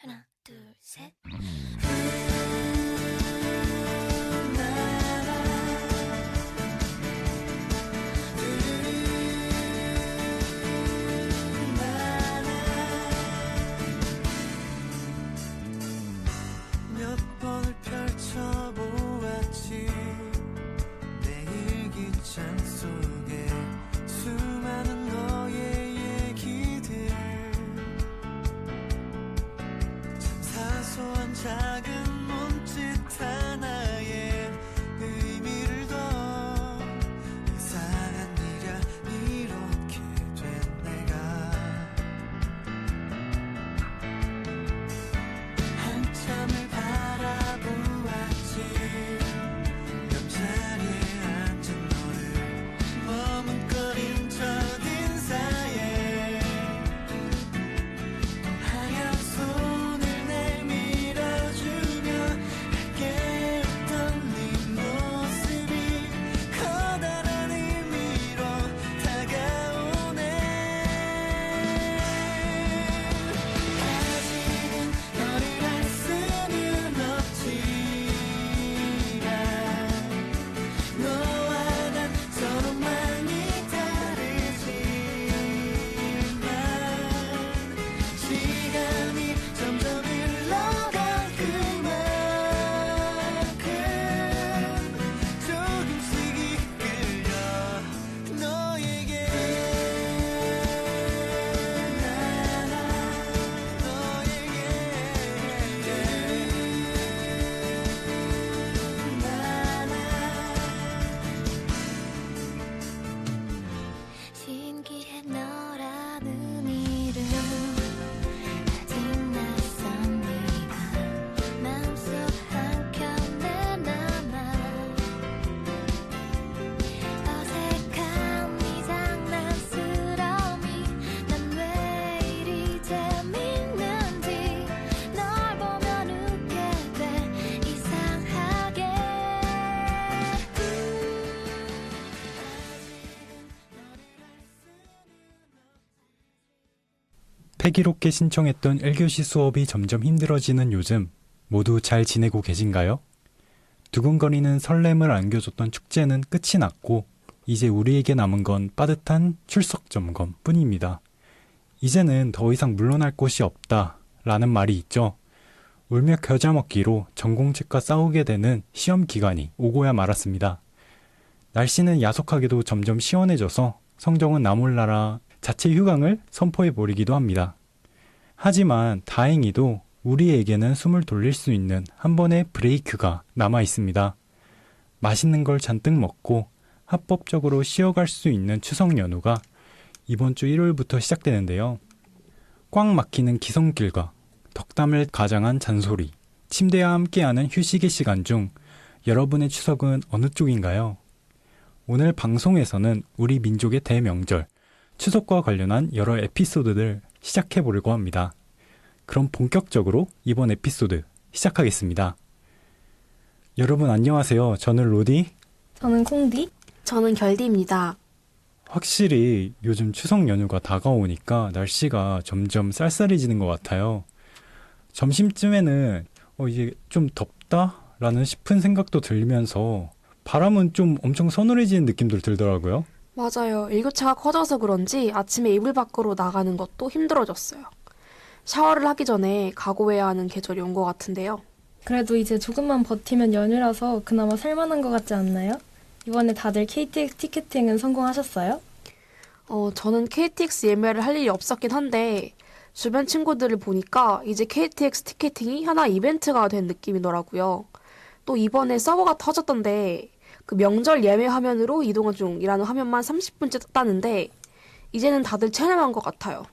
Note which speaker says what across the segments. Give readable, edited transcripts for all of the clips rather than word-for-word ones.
Speaker 1: 하나, 둘, 셋.
Speaker 2: 몇 번을 펼쳐보았지 내 일기장 속에 수많은 너의 얘기들 참 사소한 작은 몸짓 하나에 의미를 더 이상한 일이야 이렇게 된 내가 한참을 바라보았지 옆자리에 앉은 너를 머뭇거린 첫인사에 하얀 손을 내밀어주며 함께 웃던 네 모습이 커다란 의미로 다가오네 아직은 너를 알 수는 없지만 너와 난 서로 많이 다르지만 시간이 점점 흘러간 그만큼 조금씩 이끌려 너에게
Speaker 1: 신기해 너라는 이름 아직 낯선 네가 마음속 한켠에 남아 어색한 네 장난스러움이 난 왜 이리 재밌는지 널 보면 웃게 돼 이상하게
Speaker 3: 패기롭게 신청했던 1교시 수업이 점점 힘들어지는 요즘 모두 잘 지내고 계신가요? 두근거리는 설렘을 안겨줬던 축제는 끝이 났고 이제 우리에게 남은 건 빠듯한 출석 점검 뿐입니다. 이제는 더 이상 물러날 곳이 없다 라는 말이 있죠. 울며 겨자 먹기로 전공책과 싸우게 되는 시험 기간이 오고야 말았습니다. 날씨는 야속하게도 점점 시원해져서 성적은 나몰라라 자체 휴강을 선포해버리기도 합니다. 하지만 다행히도 우리에게는 숨을 돌릴 수 있는 한 번의 브레이크가 남아 있습니다. 맛있는 걸 잔뜩 먹고 합법적으로 쉬어갈 수 있는 추석 연휴가 이번 주 일요일부터 시작되는데요. 꽉 막히는 기성길과 덕담을 가장한 잔소리, 침대와 함께하는 휴식의 시간 중 여러분의 추석은 어느 쪽인가요? 오늘 방송에서는 우리 민족의 대명절, 추석과 관련한 여러 에피소드를 시작해보려고 합니다. 그럼 본격적으로 이번 에피소드 시작하겠습니다. 여러분 안녕하세요. 저는 로디.
Speaker 4: 저는 콩디.
Speaker 5: 저는 결디입니다.
Speaker 3: 확실히 요즘 추석 연휴가 다가오니까 날씨가 점점 쌀쌀해지는 것 같아요. 점심쯤에는 이제 좀 덥다라는 싶은 생각도 들면서 바람은 좀 엄청 서늘해지는 느낌도 들더라고요.
Speaker 5: 맞아요. 일교차가 커져서 그런지 아침에 이불 밖으로 나가는 것도 힘들어졌어요. 샤워를 하기 전에 각오해야 하는 계절이 온 것 같은데요.
Speaker 4: 그래도 이제 조금만 버티면 연휴라서 그나마 살만한 것 같지 않나요? 이번에 다들 KTX 티켓팅은 성공하셨어요?
Speaker 5: 저는 KTX 예매를 할 일이 없었긴 한데 주변 친구들을 보니까 이제 KTX 티켓팅이 하나 이벤트가 된 느낌이더라고요. 또 이번에 서버가 터졌던데 그 명절 예매 화면으로 이동 중이라는 화면만 30분째 떴다는데 이제는 다들 체념한 것 같아요.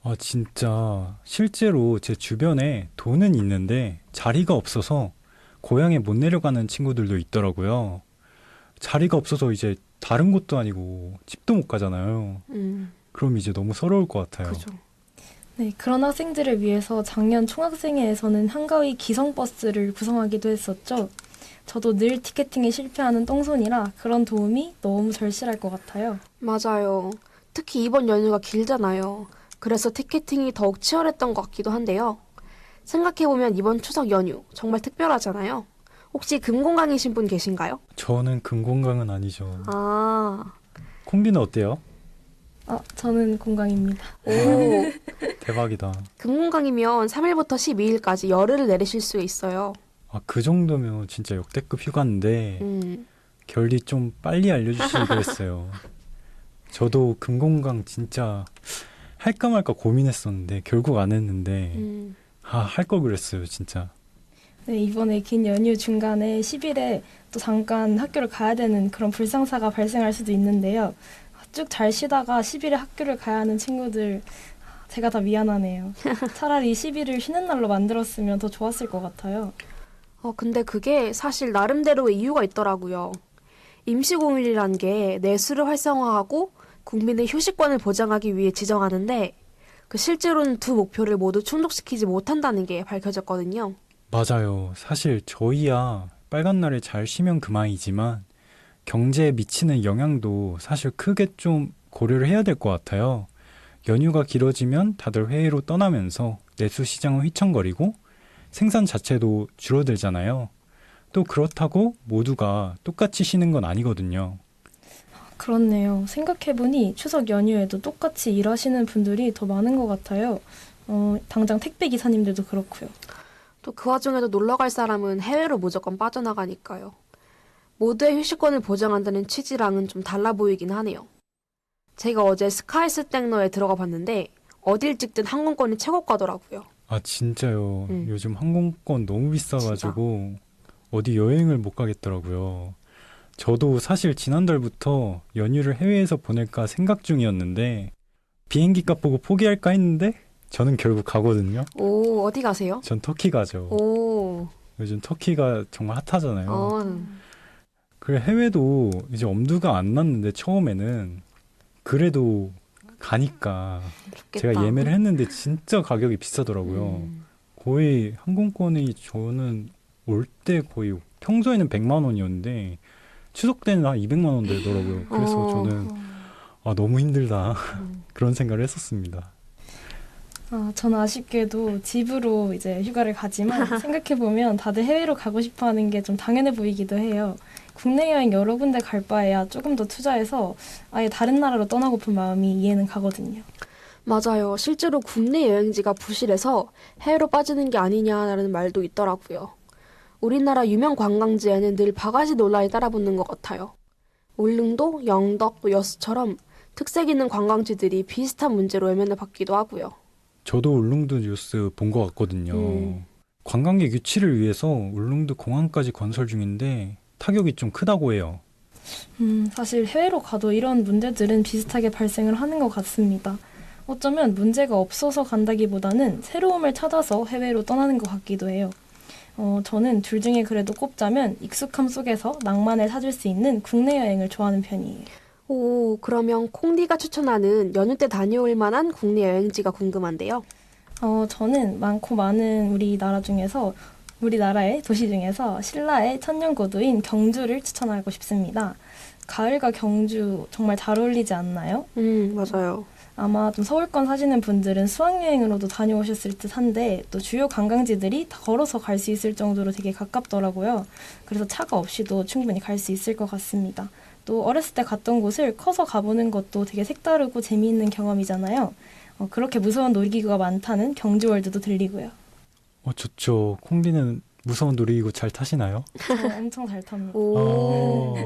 Speaker 3: 아, 진짜 실제로 제 주변에 돈은 있는데 자리가 없어서 고향에 못 내려가는 친구들도 있더라고요. 자리가 없어서 이제 다른 곳도 아니고 집도 못 가잖아요. 그럼 이제 너무 서러울 것 같아요.
Speaker 5: 그죠.
Speaker 4: 네, 그런 학생들을 위해서 작년 총학생회에서는 한가위 기성버스를 구성하기도 했었죠. 저도 늘 티켓팅에 실패하는 똥손이라 그런 도움이 너무 절실할 것 같아요.
Speaker 5: 맞아요. 특히 이번 연휴가 길잖아요. 그래서 티켓팅이 더욱 치열했던 것 같기도 한데요. 생각해보면 이번 추석 연휴 정말 특별하잖아요. 혹시 금공강이신 분 계신가요?
Speaker 3: 저는 금공강은 아니죠.
Speaker 5: 아,
Speaker 3: 콩디는 어때요?
Speaker 4: 저는 공강입니다.
Speaker 5: 오.
Speaker 3: 대박이다.
Speaker 5: 금공강이면 3일부터 12일까지 열흘을 내리실 수 있어요.
Speaker 3: 그 정도면 진짜 역대급 휴가인데 결리 좀 빨리 알려주시길 그랬어요. 저도 금공강 진짜 할까 말까 고민했었는데 결국 안 했는데 할 걸 그랬어요 진짜.
Speaker 4: 네, 이번에 긴 연휴 중간에 10일에 또 잠깐 학교를 가야 되는 그런 불상사가 발생할 수도 있는데요. 쭉 잘 쉬다가 10일에 학교를 가야 하는 친구들 제가 다 미안하네요. 차라리 10일을 쉬는 날로 만들었으면 더 좋았을 것 같아요.
Speaker 5: 근데 그게 사실 나름대로의 이유가 있더라고요. 임시공휴일이란 게 내수를 활성화하고 국민의 휴식권을 보장하기 위해 지정하는데 실제로는 두 목표를 모두 충족시키지 못한다는 게 밝혀졌거든요.
Speaker 3: 맞아요. 사실 저희야 빨간 날에 잘 쉬면 그만이지만 경제에 미치는 영향도 사실 크게 좀 고려를 해야 될 것 같아요. 연휴가 길어지면 다들 해외로 떠나면서 내수 시장은 휘청거리고 생산 자체도 줄어들잖아요. 또 그렇다고 모두가 똑같이 쉬는 건 아니거든요.
Speaker 4: 그렇네요. 생각해보니 추석 연휴에도 똑같이 일하시는 분들이 더 많은 것 같아요. 당장 택배 기사님들도 그렇고요.
Speaker 5: 또 그 와중에도 놀러 갈 사람은 해외로 무조건 빠져나가니까요. 모두의 휴식권을 보장한다는 취지랑은 좀 달라 보이긴 하네요. 제가 어제 스카이스택너에 들어가 봤는데 어딜 찍든 항공권이 최고가더라고요.
Speaker 3: 진짜요. 요즘 항공권 너무 비싸가지고 어디 여행을 못 가겠더라고요. 저도 사실 지난달부터 연휴를 해외에서 보낼까 생각 중이었는데 비행기 값 보고 포기할까 했는데 저는 결국 가거든요.
Speaker 5: 오, 어디 가세요?
Speaker 3: 전 터키 가죠.
Speaker 5: 오,
Speaker 3: 요즘 터키가 정말 핫하잖아요.
Speaker 5: 음.
Speaker 3: 그래 해외도 이제 엄두가 안 났는데 처음에는 그래도 가니까
Speaker 5: 좋겠다.
Speaker 3: 제가 예매를 했는데 진짜 가격이 비싸더라고요. 거의 항공권이 저는 올 때 거의 평소에는 100만 원이었는데 추석 때는 한 200만 원 되더라고요. 그래서 저는 너무 힘들다 그런 생각을 했었습니다.
Speaker 4: 저는 아쉽게도 집으로 이제 휴가를 가지만 생각해보면 다들 해외로 가고 싶어 하는 게 좀 당연해 보이기도 해요. 국내 여행 여러 군데 갈 바에야 조금 더 투자해서 아예 다른 나라로 떠나고픈 마음이 이해는 가거든요.
Speaker 5: 맞아요. 실제로 국내 여행지가 부실해서 해외로 빠지는 게 아니냐라는 말도 있더라고요. 우리나라 유명 관광지에는 늘 바가지 논란이 따라붙는 것 같아요. 울릉도, 영덕, 또 여수처럼 특색 있는 관광지들이 비슷한 문제로 외면을 받기도 하고요.
Speaker 3: 저도 울릉도 뉴스 본 것 같거든요. 관광객 유치를 위해서 울릉도 공항까지 건설 중인데 타격이 좀 크다고 해요.
Speaker 4: 사실 해외로 가도 이런 문제들은 비슷하게 발생을 하는 것 같습니다. 어쩌면 문제가 없어서 간다기보다는 새로움을 찾아서 해외로 떠나는 것 같기도 해요. 저는 둘 중에 그래도 꼽자면 익숙함 속에서 낭만을 찾을 수 있는 국내 여행을 좋아하는 편이에요.
Speaker 5: 오, 그러면 콩디가 추천하는 연휴 때 다녀올 만한 국내 여행지가 궁금한데요.
Speaker 4: 저는 많고 많은 우리나라의 도시 중에서 신라의 천년고도인 경주를 추천하고 싶습니다. 가을과 경주 정말 잘 어울리지 않나요?
Speaker 5: 맞아요.
Speaker 4: 아마 좀 서울권 사시는 분들은 수학여행으로도 다녀오셨을 듯한데 또 주요 관광지들이 다 걸어서 갈 수 있을 정도로 되게 가깝더라고요. 그래서 차가 없이도 충분히 갈 수 있을 것 같습니다. 또 어렸을 때 갔던 곳을 커서 가보는 것도 되게 색다르고 재미있는 경험이잖아요. 그렇게 무서운 놀이기구가 많다는 경주월드도 들리고요.
Speaker 3: 좋죠. 콩디는 무서운 놀이기구 잘 타시나요?
Speaker 4: 엄청 잘 탑니다.
Speaker 5: 오,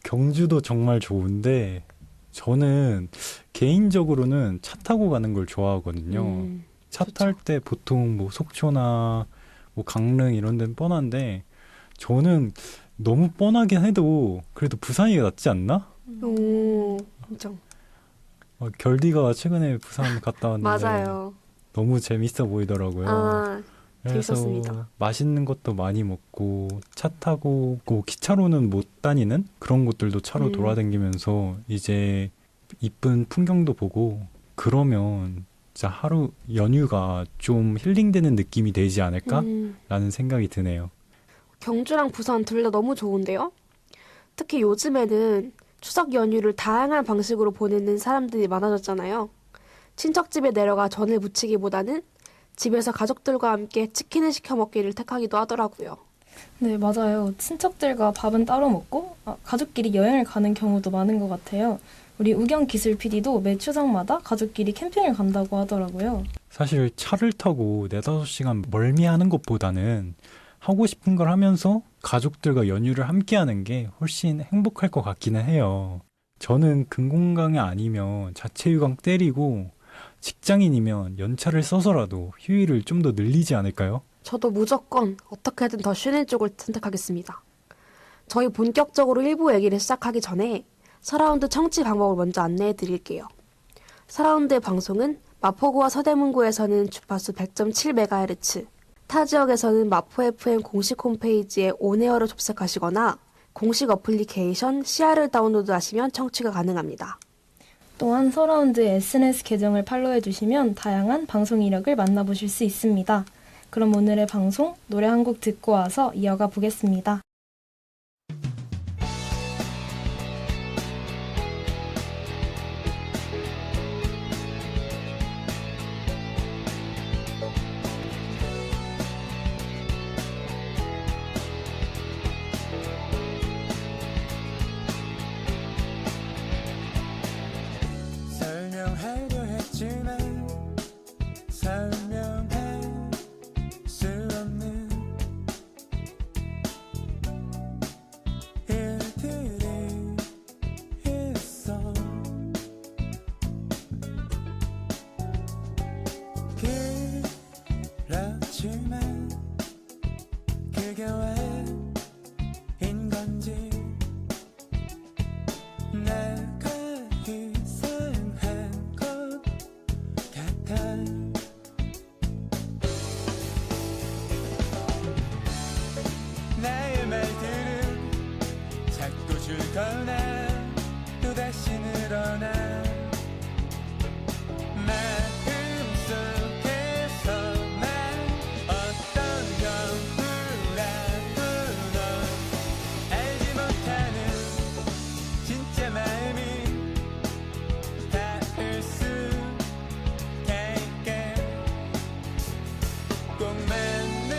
Speaker 3: 경주도 정말 좋은데 저는 개인적으로는 차 타고 가는 걸 좋아하거든요. 차 탈 때 보통 뭐 속초나 뭐 강릉 이런 데는 뻔한데 저는 너무 뻔하긴 해도 그래도 부산이 낫지 않나?
Speaker 5: 오, 인정.
Speaker 3: 결디가 최근에 부산 갔다 왔는데
Speaker 5: 맞아요.
Speaker 3: 너무 재밌어 보이더라고요. 그래서
Speaker 5: 재밌었습니다.
Speaker 3: 맛있는 것도 많이 먹고 차 타고 기차로는 못 다니는 그런 곳들도 차로 돌아다니면서 이제 이쁜 풍경도 보고 그러면 진짜 하루 연휴가 좀 힐링되는 느낌이 되지 않을까라는 생각이 드네요.
Speaker 5: 경주랑 부산 둘 다 너무 좋은데요? 특히 요즘에는 추석 연휴를 다양한 방식으로 보내는 사람들이 많아졌잖아요. 친척집에 내려가 전을 부치기보다는 집에서 가족들과 함께 치킨을 시켜 먹기를 택하기도 하더라고요.
Speaker 4: 네, 맞아요. 친척들과 밥은 따로 먹고 가족끼리 여행을 가는 경우도 많은 것 같아요. 우리 우경 기술 PD도 매 추석마다 가족끼리 캠핑을 간다고 하더라고요.
Speaker 3: 사실 차를 타고 4-5시간 멀미하는 것보다는 하고 싶은 걸 하면서 가족들과 연휴를 함께 하는 게 훨씬 행복할 것 같기는 해요. 저는 근공강이 아니면 자체휴강 때리고 직장인이면 연차를 써서라도 휴일을 좀 더 늘리지 않을까요?
Speaker 5: 저도 무조건 어떻게든 더 쉬는 쪽을 선택하겠습니다. 저희 본격적으로 1부 얘기를 시작하기 전에 서라운드 청취 방법을 먼저 안내해 드릴게요. 서라운드의 방송은 마포구와 서대문구에서는 주파수 100.7MHz, 타 지역에서는 마포 FM 공식 홈페이지에 온에어로 접속하시거나 공식 어플리케이션 CR을 다운로드하시면 청취가 가능합니다.
Speaker 4: 또한 서라운드의 SNS 계정을 팔로우해 주시면 다양한 방송 이력을 만나보실 수 있습니다. 그럼 오늘의 방송 노래 한 곡 듣고 와서 이어가 보겠습니다.
Speaker 2: 설명하려 했지만 설명할 수 없는 일들이 있어. 그렇지만 그게 왜인 건지 내가 이상한 것 같아. 나의 말들은 자꾸 줄거나 또다시 늘어나. 마음속에서만 어떤 경우라도 넌 알지 못하는 진짜 마음이 닿을 수 있게 꼭 맞는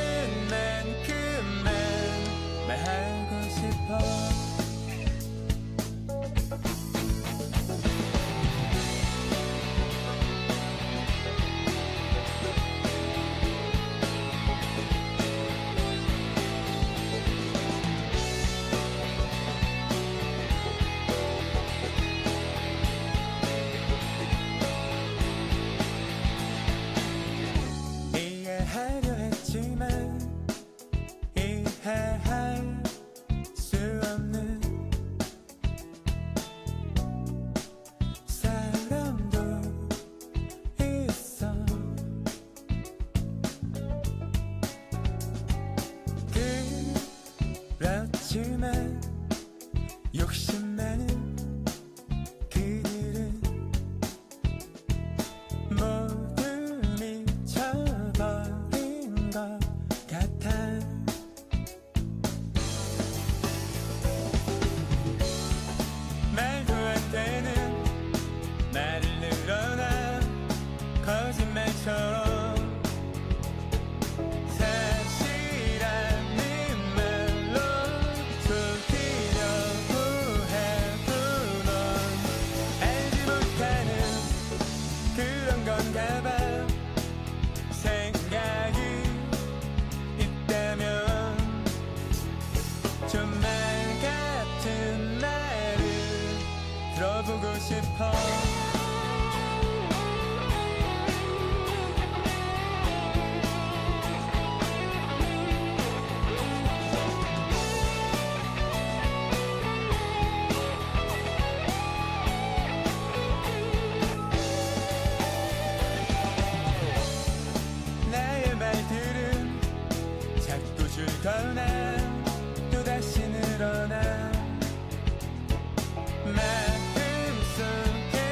Speaker 2: 만큼만 말하고 싶어. 이해하려 했지만 이해할 수 없는 사람도 있어. 그렇지만 욕심 많은 그들은 모두 미쳐버린 것 같아. 말도 안 되는 말을 늘어나 거짓말처럼 사실 아닌 말로 속이려고 해도 넌 알지 못하는 그런 건가 봐. 생각이 있다면 좀 말 같은 말을 들어보고 싶어. 나의 말들은 자꾸 줄거나 또다시 늘어나.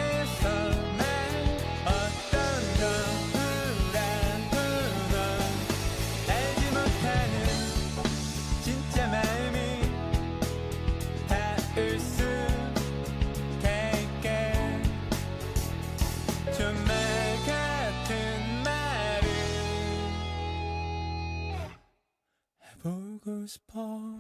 Speaker 2: 마음속에서만 어떤 경우라도 넌 알지 못하는 진짜 마음이 닿을 수 있게 좀 말 같은 말을 보고 싶어.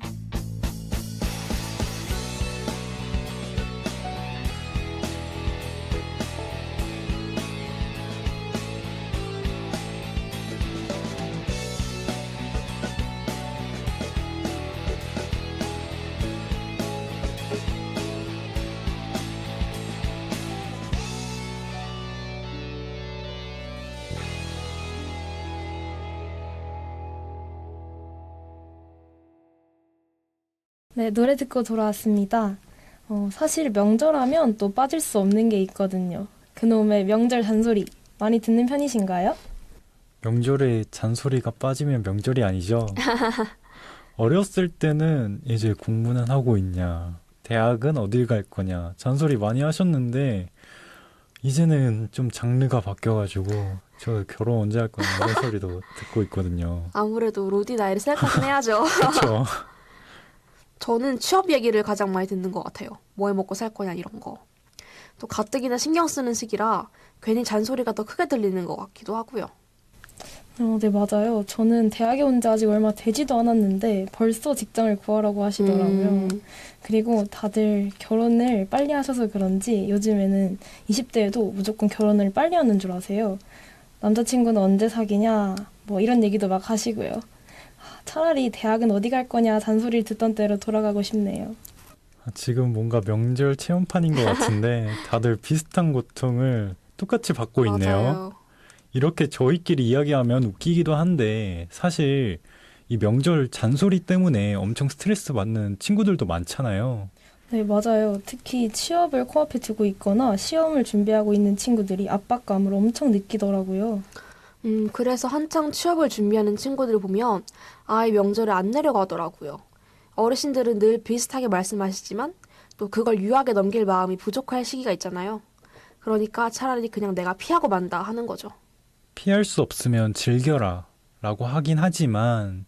Speaker 4: 네, 노래 듣고 돌아왔습니다. 사실 명절하면 또 빠질 수 없는 게 있거든요. 그놈의 명절 잔소리 많이 듣는 편이신가요?
Speaker 3: 명절에 잔소리가 빠지면 명절이 아니죠. 어렸을 때는 이제 공부는 하고 있냐, 대학은 어딜 갈 거냐, 잔소리 많이 하셨는데, 이제는 좀 장르가 바뀌어가지고, 저 결혼 언제 할 거냐, 이런 소리도 듣고 있거든요.
Speaker 5: 아무래도 로디 나이를 생각하긴 해야죠.
Speaker 3: 그렇죠.
Speaker 5: 저는 취업 얘기를 가장 많이 듣는 것 같아요. 뭐 해 먹고 살 거냐 이런 거. 또 가뜩이나 신경 쓰는 시기라 괜히 잔소리가 더 크게 들리는 것 같기도 하고요.
Speaker 4: 네, 맞아요. 저는 대학에 온 지 아직 얼마 되지도 않았는데 벌써 직장을 구하라고 하시더라고요. 그리고 다들 결혼을 빨리 하셔서 그런지 요즘에는 20대에도 무조건 결혼을 빨리 하는 줄 아세요. 남자친구는 언제 사귀냐, 뭐 이런 얘기도 막 하시고요. 차라리 대학은 어디 갈 거냐 잔소리를 듣던 때로 돌아가고 싶네요.
Speaker 3: 지금 뭔가 명절 체험판인 것 같은데, 다들 비슷한 고통을 똑같이 받고 있네요.
Speaker 5: 맞아요.
Speaker 3: 이렇게 저희끼리 이야기하면 웃기기도 한데, 사실 이 명절 잔소리 때문에 엄청 스트레스 받는 친구들도 많잖아요.
Speaker 4: 네, 맞아요. 특히 취업을 코앞에 두고 있거나 시험을 준비하고 있는 친구들이 압박감을 엄청 느끼더라고요.
Speaker 5: 그래서 한창 취업을 준비하는 친구들 보면 아예 명절에 안 내려가더라고요. 어르신들은 늘 비슷하게 말씀하시지만 또 그걸 유하게 넘길 마음이 부족할 시기가 있잖아요. 그러니까 차라리 그냥 내가 피하고 만다 하는 거죠.
Speaker 3: 피할 수 없으면 즐겨라 라고 하긴 하지만,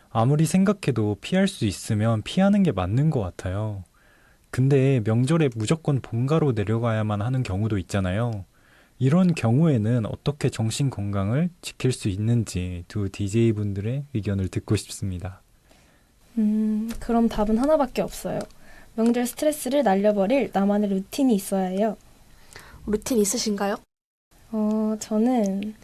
Speaker 3: 아무리 생각해도 피할 수 있으면 피하는 게 맞는 것 같아요. 근데 명절에 무조건 본가로 내려가야만 하는 경우도 있잖아요. 이런 경우에는 어떻게 정신 건강을 지킬 수 있는지 두 DJ분들의 의견을 듣고 싶습니다.
Speaker 4: 그럼 답은 하나밖에 없어요. 명절 스트레스를 날려버릴 나만의 루틴이 있어야 해요.
Speaker 5: 루틴 있으신가요?
Speaker 4: 저는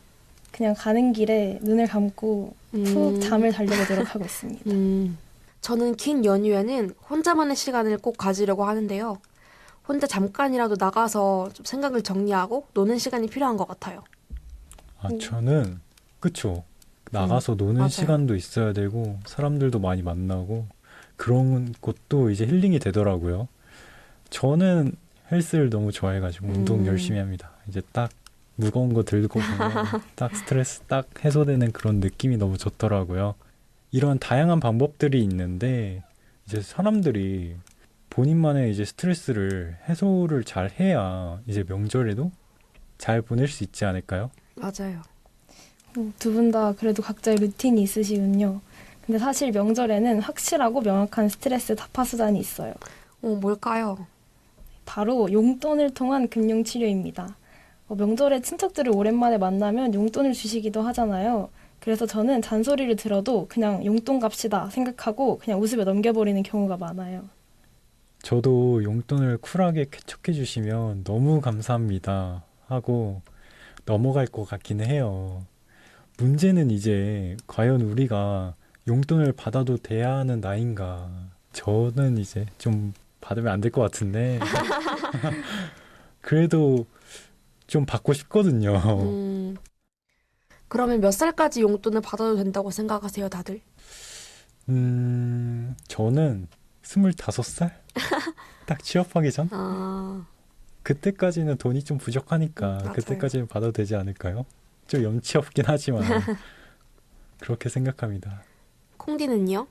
Speaker 4: 그냥 가는 길에 눈을 감고 푹 잠을 자려보도록 하고 있습니다.
Speaker 5: 저는 긴 연휴에는 혼자만의 시간을 꼭 가지려고 하는데요. 혼자 잠깐이라도 나가서 좀 생각을 정리하고 노는 시간이 필요한 것 같아요.
Speaker 3: 저는 그쵸. 나가서 노는
Speaker 5: 맞아요.
Speaker 3: 시간도 있어야 되고, 사람들도 많이 만나고, 그런 것도 이제 힐링이 되더라고요. 저는 헬스를 너무 좋아해가지고 운동 열심히 합니다. 이제 딱 무거운 거 들고 보면 딱 스트레스 딱 해소되는 그런 느낌이 너무 좋더라고요. 이런 다양한 방법들이 있는데, 이제 사람들이 본인만의 이제 스트레스를 해소를 잘 해야 이제 명절에도 잘 보낼 수 있지 않을까요?
Speaker 5: 맞아요.
Speaker 4: 두 분 다 그래도 각자의 루틴이 있으시군요. 근데 사실 명절에는 확실하고 명확한 스트레스 타파 수단이 있어요.
Speaker 5: 뭘까요?
Speaker 4: 바로 용돈을 통한 금융치료입니다. 명절에 친척들을 오랜만에 만나면 용돈을 주시기도 하잖아요. 그래서 저는 잔소리를 들어도 그냥 용돈 값이다 생각하고 그냥 웃으며 넘겨버리는 경우가 많아요.
Speaker 3: 저도 용돈을 쿨하게 쾌척해 주시면 너무 감사합니다 하고 넘어갈 것 같기는 해요. 문제는 이제 과연 우리가 용돈을 받아도 돼야 하는 나이인가. 저는 이제 좀 받으면 안 될 것 같은데 그래도 좀 받고 싶거든요.
Speaker 5: 그러면 몇 살까지 용돈을 받아도 된다고 생각하세요, 다들?
Speaker 3: 저는 25살? 딱 취업하기 전? 그때까지는 돈이 좀 부족하니까
Speaker 5: 맞아요.
Speaker 3: 그때까지는 받아도 되지 않을까요? 좀 염치 없긴 하지만 그렇게 생각합니다.
Speaker 5: 콩디는요?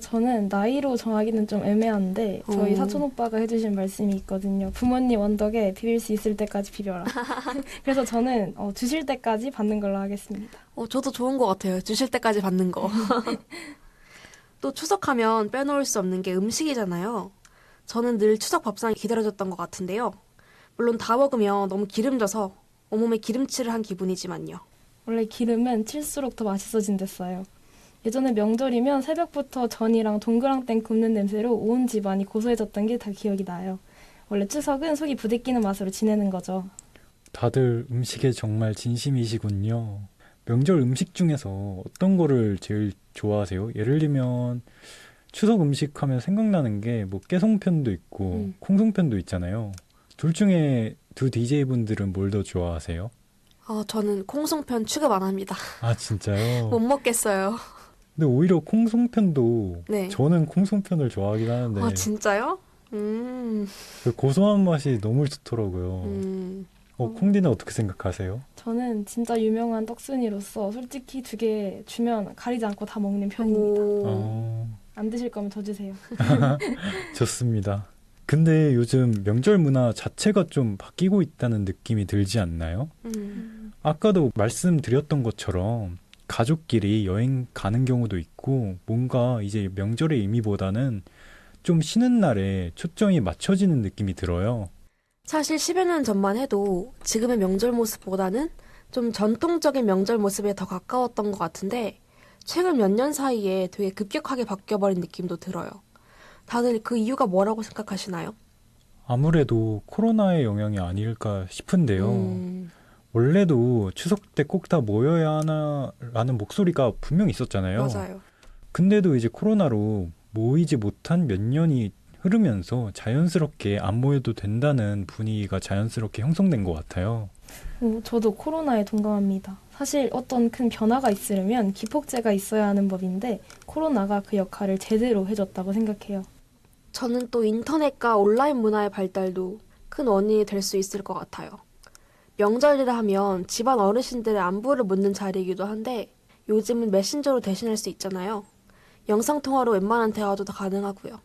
Speaker 4: 저는 나이로 정하기는 좀 애매한데 저희
Speaker 5: 어.
Speaker 4: 사촌 오빠가 해주신 말씀이 있거든요. 부모님 언덕에 비빌 수 있을 때까지 비벼라. 그래서 저는 주실 때까지 받는 걸로 하겠습니다.
Speaker 5: 저도 좋은 것 같아요. 주실 때까지 받는 거. 또 추석하면 빼놓을 수 없는 게 음식이잖아요. 저는 늘 추석 밥상이 기다려졌던 것 같은데요. 물론 다 먹으면 너무 기름져서 온몸에 기름칠을 한 기분이지만요.
Speaker 4: 원래 기름은 칠수록 더 맛있어진댔어요. 예전에 명절이면 새벽부터 전이랑 동그랑땡 굽는 냄새로 온 집안이 고소해졌던 게 다 기억이 나요. 원래 추석은 속이 부대끼는 맛으로 지내는 거죠.
Speaker 3: 다들 음식에 정말 진심이시군요. 명절 음식 중에서 어떤 거를 제일 좋아하세요? 예를 들면 추석 음식 하면 생각나는 게 뭐 깨송편도 있고 콩송편도 있잖아요. 둘 중에 두 DJ분들은 뭘 더 좋아하세요?
Speaker 5: 저는 콩송편 취급 안 합니다.
Speaker 3: 아, 진짜요?
Speaker 5: 못 먹겠어요.
Speaker 3: 근데 오히려 콩송편도
Speaker 5: 네.
Speaker 3: 저는 콩송편을 좋아하긴 하는데
Speaker 5: 진짜요?
Speaker 3: 그 고소한 맛이 너무 좋더라고요. 콩디는 어떻게 생각하세요?
Speaker 4: 저는 진짜 유명한 떡순이로서 솔직히 2개 주면 가리지 않고 다 먹는 편입니다.
Speaker 5: 오.
Speaker 4: 안 드실 거면 더 주세요.
Speaker 3: 좋습니다. 근데 요즘 명절 문화 자체가 좀 바뀌고 있다는 느낌이 들지 않나요? 아까도 말씀드렸던 것처럼 가족끼리 여행 가는 경우도 있고 뭔가 이제 명절의 의미보다는 좀 쉬는 날에 초점이 맞춰지는 느낌이 들어요.
Speaker 5: 사실 10여 년 전만 해도 지금의 명절 모습보다는 좀 전통적인 명절 모습에 더 가까웠던 것 같은데 최근 몇 년 사이에 되게 급격하게 바뀌어버린 느낌도 들어요. 다들 그 이유가 뭐라고 생각하시나요?
Speaker 3: 아무래도 코로나의 영향이 아닐까 싶은데요. 원래도 추석 때 꼭 다 모여야 하나라는 목소리가 분명히 있었잖아요.
Speaker 5: 맞아요.
Speaker 3: 근데도 이제 코로나로 모이지 못한 몇 년이 흐르면서 자연스럽게 안 모여도 된다는 분위기가 자연스럽게 형성된 것 같아요.
Speaker 4: 저도 코로나에 동감합니다. 사실 어떤 큰 변화가 있으려면 기폭제가 있어야 하는 법인데 코로나가 그 역할을 제대로 해줬다고 생각해요.
Speaker 5: 저는 또 인터넷과 온라인 문화의 발달도 큰 원인이 될 수 있을 것 같아요. 명절이라 하면 집안 어르신들의 안부를 묻는 자리이기도 한데 요즘은 메신저로 대신할 수 있잖아요. 영상통화로 웬만한 대화도 다 가능하고요.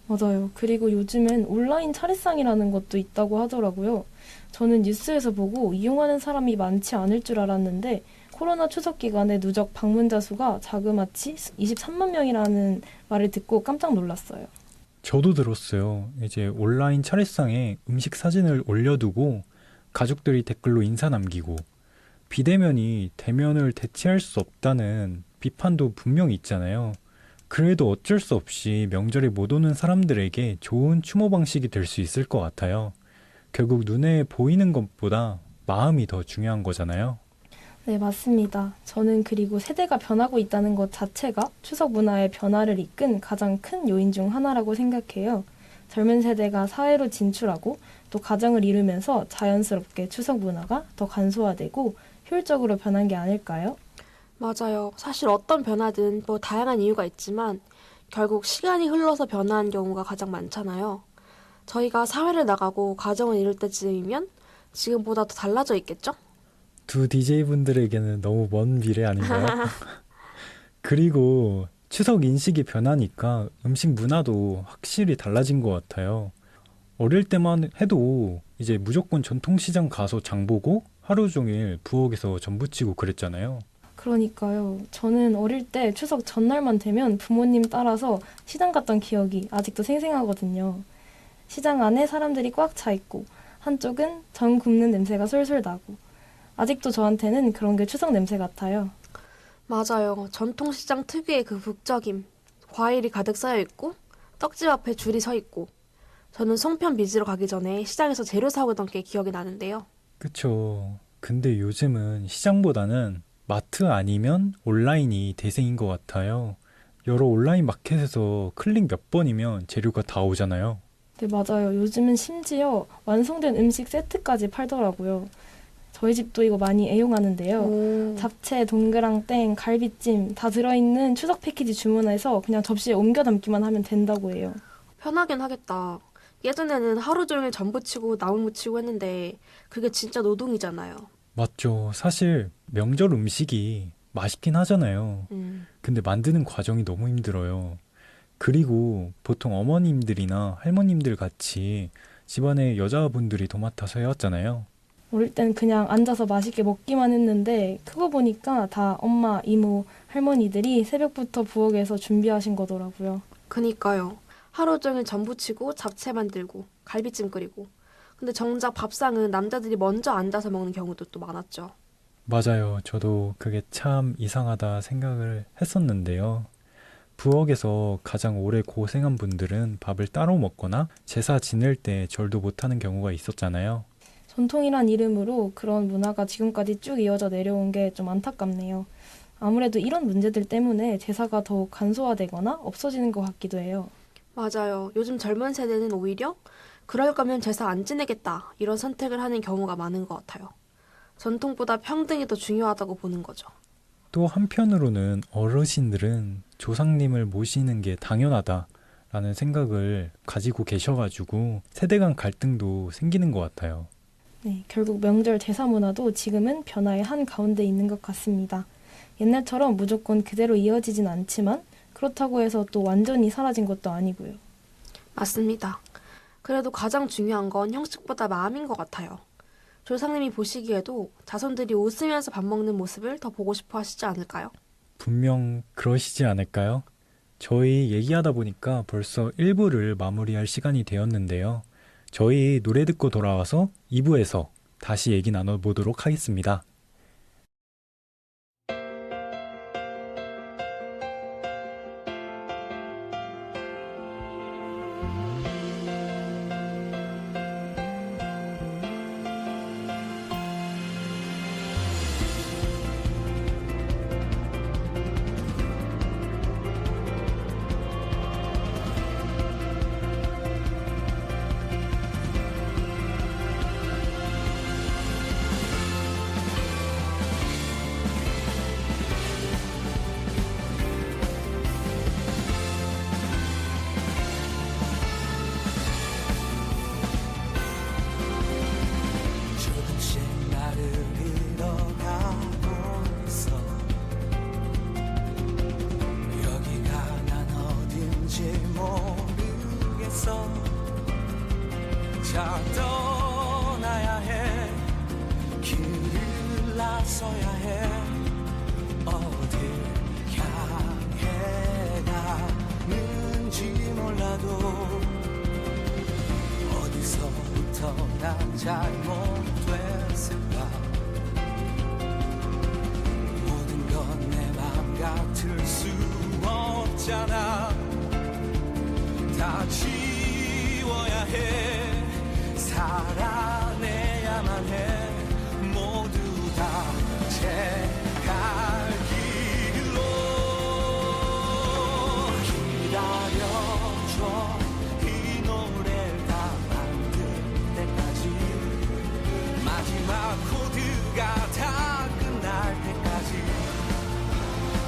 Speaker 4: 맞아요. 그리고 요즘엔 온라인 차례상이라는 것도 있다고 하더라고요. 저는 뉴스에서 보고 이용하는 사람이 많지 않을 줄 알았는데 코로나 추석 기간에 누적 방문자 수가 자그마치 23만 명이라는 말을 듣고 깜짝 놀랐어요.
Speaker 3: 저도 들었어요. 이제 온라인 차례상에 음식 사진을 올려두고 가족들이 댓글로 인사 남기고 비대면이 대면을 대체할 수 없다는 비판도 분명히 있잖아요. 그래도 어쩔 수 없이 명절에 못 오는 사람들에게 좋은 추모 방식이 될 수 있을 것 같아요. 결국 눈에 보이는 것보다 마음이 더 중요한 거잖아요.
Speaker 4: 네, 맞습니다. 저는 그리고 세대가 변하고 있다는 것 자체가 추석 문화의 변화를 이끈 가장 큰 요인 중 하나라고 생각해요. 젊은 세대가 사회로 진출하고 또 가정을 이루면서 자연스럽게 추석 문화가 더 간소화되고 효율적으로 변한 게 아닐까요?
Speaker 5: 맞아요. 사실 어떤 변화든 뭐 다양한 이유가 있지만 결국 시간이 흘러서 변화한 경우가 가장 많잖아요. 저희가 사회를 나가고 가정을 이룰 때쯤이면 지금보다 더 달라져 있겠죠?
Speaker 3: 두 DJ분들에게는 너무 먼 미래 아닌가요? 그리고 추석 인식이 변하니까 음식 문화도 확실히 달라진 것 같아요. 어릴 때만 해도 이제 무조건 전통시장 가서 장 보고 하루 종일 부엌에서 전 부치고 그랬잖아요.
Speaker 4: 그러니까요. 저는 어릴 때 추석 전날만 되면 부모님 따라서 시장 갔던 기억이 아직도 생생하거든요. 시장 안에 사람들이 꽉 차 있고 한쪽은 전 굽는 냄새가 솔솔 나고 아직도 저한테는 그런 게 추석 냄새 같아요.
Speaker 5: 맞아요. 전통시장 특유의 그 북적임. 과일이 가득 쌓여 있고 떡집 앞에 줄이 서 있고 저는 송편 빚으러 가기 전에 시장에서 재료 사오던 게 기억이 나는데요.
Speaker 3: 그쵸. 근데 요즘은 시장보다는 마트 아니면 온라인이 대세인 것 같아요. 여러 온라인 마켓에서 클릭 몇 번이면 재료가 다 오잖아요.
Speaker 4: 네, 맞아요. 요즘은 심지어 완성된 음식 세트까지 팔더라고요. 저희 집도 이거 많이 애용하는데요. 잡채, 동그랑땡, 갈비찜 다 들어있는 추석 패키지 주문해서 그냥 접시에 옮겨 담기만 하면 된다고 해요.
Speaker 5: 편하긴 하겠다. 예전에는 하루 종일 전 부치고 나물 무치고 했는데 그게 진짜 노동이잖아요.
Speaker 3: 맞죠. 사실 명절 음식이 맛있긴 하잖아요. 근데 만드는 과정이 너무 힘들어요. 그리고 보통 어머님들이나 할머님들 같이 집안에 여자분들이 도맡아서 해왔잖아요.
Speaker 4: 어릴 땐 그냥 앉아서 맛있게 먹기만 했는데 크고 보니까 다 엄마, 이모, 할머니들이 새벽부터 부엌에서 준비하신 거더라고요.
Speaker 5: 그니까요. 하루 종일 전 부치고 잡채 만들고 갈비찜 끓이고 근데 정작 밥상은 남자들이 먼저 앉아서 먹는 경우도 또 많았죠.
Speaker 3: 맞아요. 저도 그게 참 이상하다 생각을 했었는데요. 부엌에서 가장 오래 고생한 분들은 밥을 따로 먹거나 제사 지낼 때 절도 못하는 경우가 있었잖아요.
Speaker 4: 전통이란 이름으로 그런 문화가 지금까지 쭉 이어져 내려온 게 좀 안타깝네요. 아무래도 이런 문제들 때문에 제사가 더욱 간소화되거나 없어지는 것 같기도 해요.
Speaker 5: 맞아요. 요즘 젊은 세대는 오히려 그럴 거면 제사 안 지내겠다 이런 선택을 하는 경우가 많은 것 같아요. 전통보다 평등이 더 중요하다고 보는 거죠.
Speaker 3: 또 한편으로는 어르신들은 조상님을 모시는 게 당연하다라는 생각을 가지고 계셔가지고 세대 간 갈등도 생기는 것 같아요.
Speaker 4: 네, 결국 명절 제사 문화도 지금은 변화의 한 가운데 있는 것 같습니다. 옛날처럼 무조건 그대로 이어지진 않지만 그렇다고 해서 또 완전히 사라진 것도 아니고요.
Speaker 5: 맞습니다. 그래도 가장 중요한 건 형식보다 마음인 것 같아요. 조상님이 보시기에도 자손들이 웃으면서 밥 먹는 모습을 더 보고 싶어 하시지 않을까요?
Speaker 3: 분명 그러시지 않을까요? 저희 얘기하다 보니까 벌써 1부를 마무리할 시간이 되었는데요. 저희 노래 듣고 돌아와서 2부에서 다시 얘기 나눠보도록 하겠습니다.
Speaker 2: 조금씩 나를 잃어가고 있어. 여기가 난 어딘지 모르겠어. 자 떠나야 해. 길을 나서야 해. 어딜 향해 가는지 몰라도 어디서부터 난 잘못됐을까. 모든 건 내 맘 같을 수 없잖아. 다 지워야 해. 살아내야만 해. 모두 다 제 갈 길로 기다려줘. 이 노래를 다 만들 때까지 마지막 코드가 다 끝날 때까지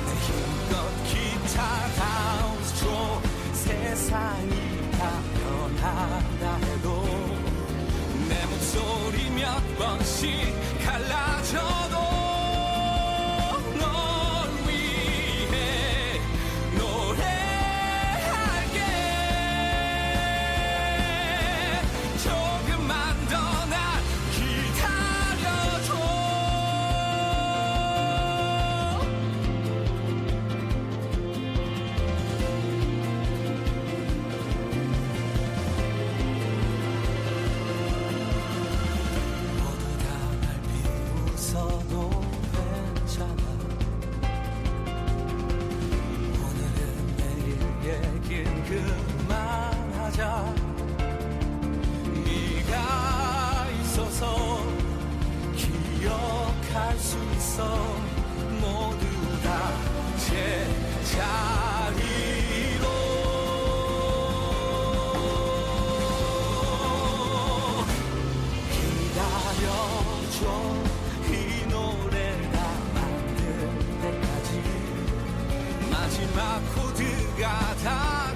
Speaker 2: 내 힘껏 기타 다운 스트로크 세상이 다 변한다 해도 내 목소리 몇 번씩 갈라져도 널 위해 노래할게. 조금만 더 날 기다려줘. 모두 다 날 비웃어도 괜찮아. 오늘은 내일 얘긴 그만하자. 네가 있어서 기억할 수 있어. 모두 다 제 자리로 기다려줘. 이 노래를 다 만들 때까지 마지막 코드가 다